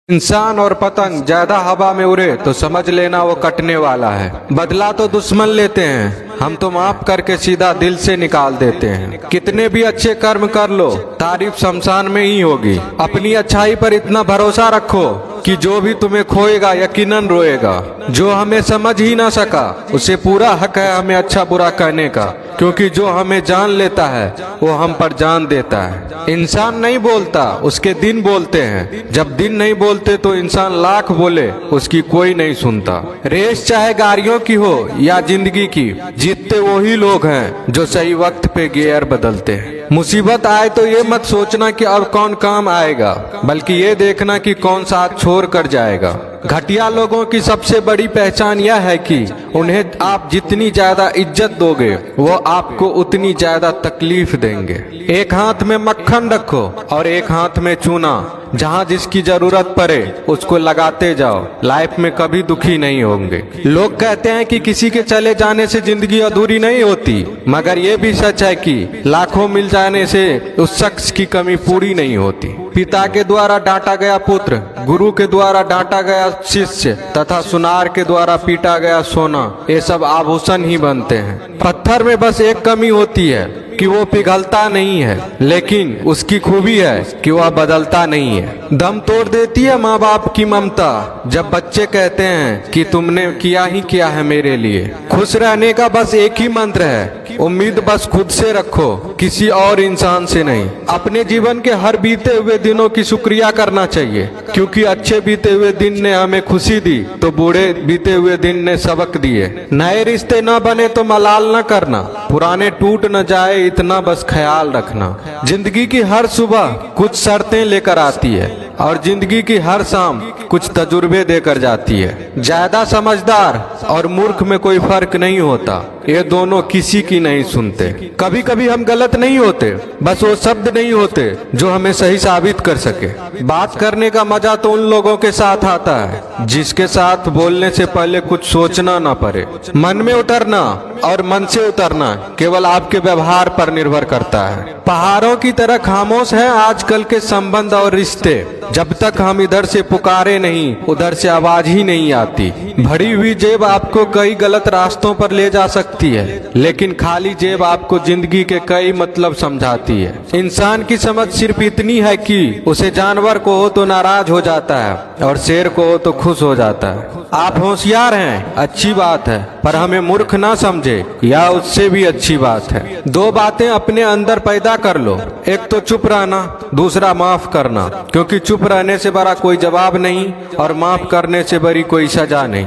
इंसान और पतंग ज्यादा हवा में उड़े तो समझ लेना वो कटने वाला है। बदला तो दुश्मन लेते हैं, हम तो माफ करके सीधा दिल से निकाल देते हैं। कितने भी अच्छे कर्म कर लो, तारीफ शमशान में ही होगी। अपनी अच्छाई पर इतना भरोसा रखो कि जो भी तुम्हें खोएगा यकीनन रोएगा। जो हमें समझ ही ना सका उसे पूरा हक है हमें अच्छा बुरा कहने का, क्योंकि जो हमें जान लेता है वो हम पर जान देता है। इंसान नहीं बोलता, उसके दिन बोलते हैं। जब दिन नहीं बोलते तो इंसान लाख बोले उसकी कोई नहीं सुनता। रेस चाहे गाड़ियों की हो या जिंदगी की, जीतते वही लोग हैं जो सही वक्त पे गियर बदलते हैं। मुसीबत आए तो ये मत सोचना कि अब कौन काम आएगा, बल्कि ये देखना कि कौन साथ छोड़ कर जाएगा। घटिया लोगों की सबसे बड़ी पहचान यह है कि उन्हें आप जितनी ज्यादा इज्जत दोगे वो आपको उतनी ज्यादा तकलीफ देंगे। एक हाथ में मक्खन रखो और एक हाथ में चूना, जहाँ जिसकी जरूरत पड़े उसको लगाते जाओ। लाइफ में कभी दुखी नहीं होंगे। लोग कहते हैं कि किसी के चले जाने से जिंदगी अधूरी नहीं होती, मगर ये भी सच है कि लाखों मिल जाने से उस शख्स की कमी पूरी नहीं होती। पिता के द्वारा डांटा गया पुत्र, गुरु के द्वारा डांटा गया शिष्य तथा सुनार के द्वारा पीटा गया सोना, ये सब आभूषण ही बनते हैं। पत्थर में बस एक कमी होती है कि वो पिघलता नहीं है, लेकिन उसकी खूबी है कि वह बदलता नहीं है। दम तोड़ देती है माँ बाप की ममता जब बच्चे कहते हैं कि तुमने किया ही क्या है मेरे लिए। खुश रहने का बस एक ही मंत्र है, उम्मीद बस खुद से रखो, किसी और इंसान से नहीं। अपने जीवन के हर बीते हुए दिनों की शुक्रिया करना चाहिए, क्योंकि अच्छे बीते हुए दिन ने हमें खुशी दी तो बूढ़े बीते हुए दिन ने सबक दिए। नए रिश्ते न बने तो मलाल न करना, पुराने टूट न जाए इतना बस ख्याल रखना। जिंदगी की हर सुबह कुछ शर्तें लेकर आती है और जिंदगी की हर शाम कुछ तजुर्बे देकर जाती है। ज्यादा समझदार और मूर्ख में कोई फर्क नहीं होता, ये दोनों किसी की नहीं सुनते। कभी कभी हम गलत नहीं होते, बस वो शब्द नहीं होते जो हमें सही साबित कर सके। बात करने का मजा तो उन लोगों के साथ आता है जिसके साथ बोलने से पहले कुछ सोचना ना पड़े। मन में उतरना और मन से उतरना केवल आपके व्यवहार पर निर्भर करता है। पहाड़ों की तरह खामोश है आजकल के संबंध और रिश्ते। जब तक हम इधर से पुकारे नहीं उधर से आवाज ही नहीं आती। भरी हुई जेब आपको कई गलत रास्तों पर ले जा सकती है, लेकिन खाली जेब आपको जिंदगी के कई मतलब समझाती है। इंसान की समझ सिर्फ इतनी है कि उसे जानवर को हो तो नाराज हो जाता है और शेर को हो तो खुश हो जाता है। आप होशियार हैं, अच्छी बात है, पर हमें मूर्ख ना समझे या उससे भी अच्छी बात है। दो बातें अपने अंदर पैदा कर लो, एक तो चुप रहना, दूसरा माफ करना, क्योंकि चुप रहने से बड़ा कोई जवाब नहीं और माफ करने से बड़ी कोई सजा नहीं।